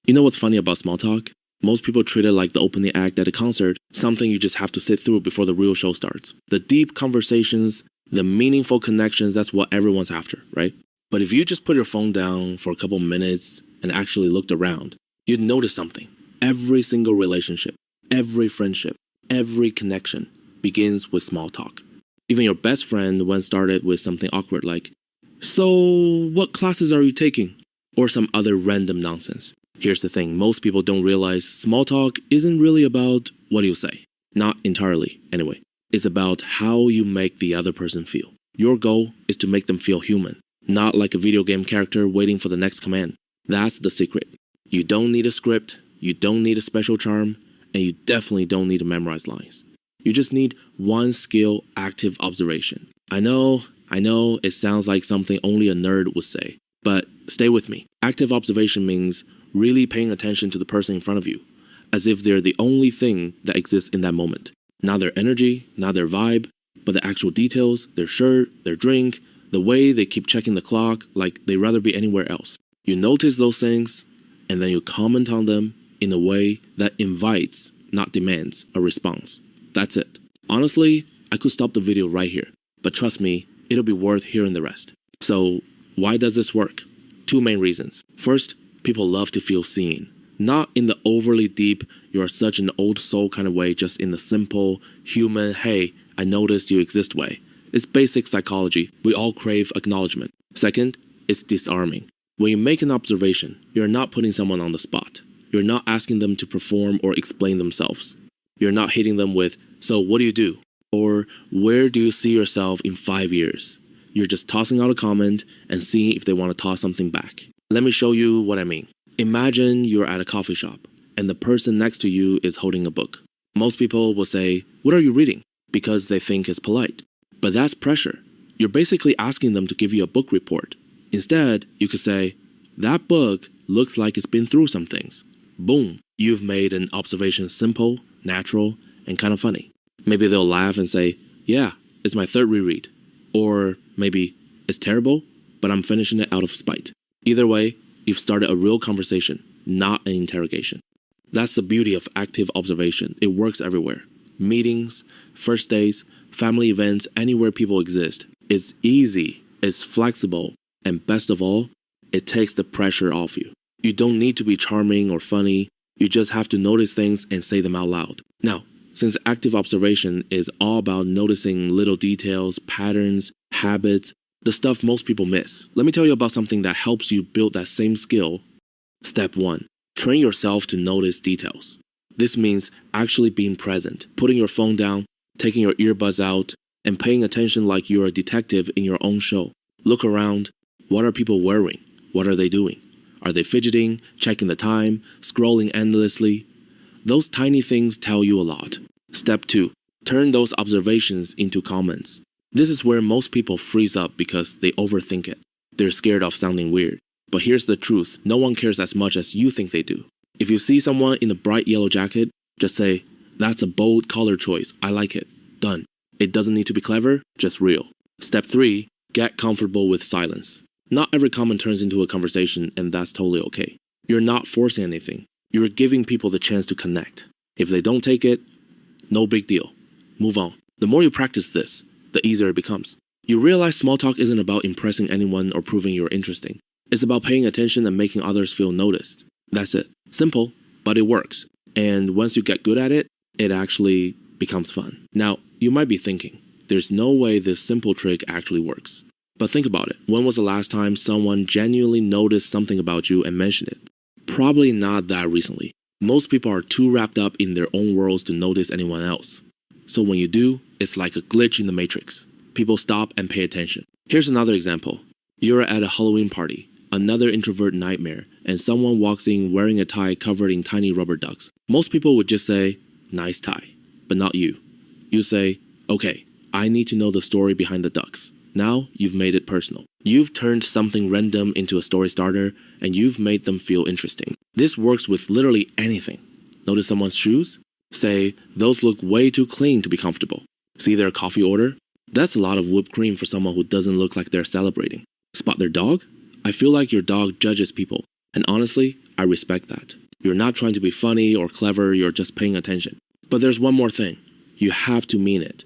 You know what's funny about small talk? Most people treat it like the opening act at a concert, something you just have to sit through before the real show starts. The deep conversations, the meaningful connections, that's what everyone's after, right? But if you just put your phone down for a couple minutes and actually looked around, you'd notice something. Every single relationship, every friendship, every connection begins with small talk. Even your best friend once started with something awkward like, "So, what classes are you taking?" Or some other random nonsense. Here's the thing, most people don't realize small talk isn't really about what you say. Not entirely, anyway. It's about how you make the other person feel. Your goal is to make them feel human, not like a video game character waiting for the next command. That's the secret. You don't need a script, you don't need a special charm, and you definitely don't need to memorize lines. You just need one skill, active observation. I know, it sounds like something only a nerd would say, but stay with me. Active observation means really paying attention to the person in front of you, as if they're the only thing that exists in that moment. Not their energy, not their vibe, but the actual details, their shirt, their drink, the way they keep checking the clock like they'd rather be anywhere else. You notice those things, and then you comment on them in a way that invites, not demands, a response. That's it. Honestly, I could stop the video right here, but trust me, it'll be worth hearing the rest. So, why does this work? Two main reasons. First, people love to feel seen. Not in the overly deep, you are such an old soul kind of way, just in the simple, human, hey, I noticed you exist way. It's basic psychology. We all crave acknowledgement. Second, it's disarming. When you make an observation, you're not putting someone on the spot. You're not asking them to perform or explain themselves. You're not hitting them with, "So what do you do?" Or "Where do you see yourself in 5 years?" You're just tossing out a comment and seeing if they want to toss something back. Let me show you what I mean. Imagine you're at a coffee shop and the person next to you is holding a book. Most people will say, "What are you reading?" because they think it's polite. But that's pressure. You're basically asking them to give you a book report. Instead, you could say, "That book looks like it's been through some things." Boom, you've made an observation simple, natural, and kind of funny. Maybe they'll laugh and say, "Yeah, it's my third reread." Or maybe, "It's terrible, but I'm finishing it out of spite." Either way, you've started a real conversation, not an interrogation. That's the beauty of active observation. It works everywhere. Meetings, first dates, family events, anywhere people exist. It's easy, it's flexible, and best of all, it takes the pressure off you. You don't need to be charming or funny. You just have to notice things and say them out loud. Now, since active observation is all about noticing little details, patterns, habits, the stuff most people miss, let me tell you about something that helps you build that same skill. Step 1. Train yourself to notice details. This means actually being present, putting your phone down, taking your earbuds out, and paying attention like you're a detective in your own show. Look around. What are people wearing? What are they doing? Are they fidgeting, checking the time, scrolling endlessly? Those tiny things tell you a lot. Step 2. Turn those observations into comments. This is where most people freeze up because they overthink it. They're scared of sounding weird. But here's the truth, no one cares as much as you think they do. If you see someone in a bright yellow jacket, just say, "That's a bold color choice, I like it." Done. It doesn't need to be clever, just real. Step 3. Get comfortable with silence. Not every comment turns into a conversation, and that's totally okay. You're not forcing anything. You're giving people the chance to connect. If they don't take it, no big deal. Move on. The more you practice this, the easier it becomes. You realize small talk isn't about impressing anyone or proving you're interesting. It's about paying attention and making others feel noticed. That's it. Simple, but it works. And once you get good at it, it actually becomes fun. Now, you might be thinking, there's no way this simple trick actually works. But think about it. When was the last time someone genuinely noticed something about you and mentioned it? Probably not that recently. Most people are too wrapped up in their own worlds to notice anyone else. So when you do, it's like a glitch in the matrix. People stop and pay attention. Here's another example. You're at a Halloween party, another introvert nightmare, and someone walks in wearing a tie covered in tiny rubber ducks. Most people would just say, "Nice tie," but not you. You say, "Okay, I need to know the story behind the ducks." Now you've made it personal. You've turned something random into a story starter, and you've made them feel interesting. This works with literally anything. Notice someone's shoes? Say, "Those look way too clean to be comfortable." See their coffee order? That's a lot of whipped cream for someone who doesn't look like they're celebrating. Spot their dog? I feel like your dog judges people, And honestly, I respect that. You're not trying to be funny or clever, you're just paying attention. But there's one more thing. You have to mean it.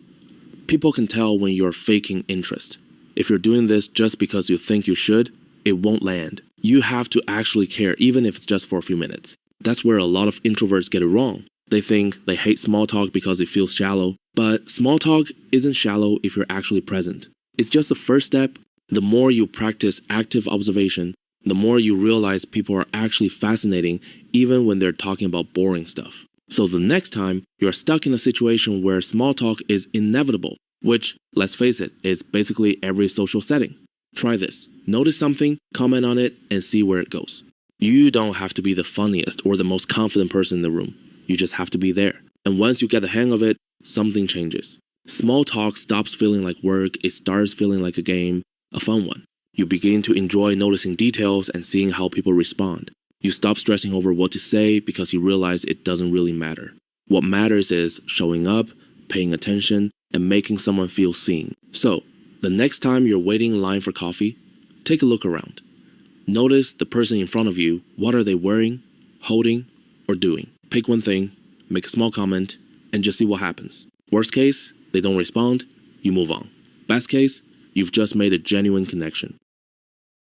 People can tell when you're faking interest. If you're doing this just because you think you should, it won't land. You have to actually care, even if it's just for a few minutes. That's where a lot of introverts get it wrong. They think they hate small talk because it feels shallow. But small talk isn't shallow if you're actually present. It's just the first step. The more you practice active observation, the more you realize people are actually fascinating even when they're talking about boring stuff. So the next time you're stuck in a situation where small talk is inevitable, which, let's face it, is basically every social setting, try this. Notice something, comment on it, and see where it goes. You don't have to be the funniest or the most confident person in the room. You just have to be there. And once you get the hang of it, something changes. Small talk stops feeling like work, it starts feeling like a game, a fun one. You begin to enjoy noticing details and seeing how people respond. You stop stressing over what to say because you realize it doesn't really matter. What matters is showing up, paying attention, and making someone feel seen. So, the next time you're waiting in line for coffee, take a look around. Notice the person in front of you. What are they wearing, holding, or doing? Pick one thing, make a small comment, and just see what happens. Worst case, they don't respond, you move on. Best case, you've just made a genuine connection.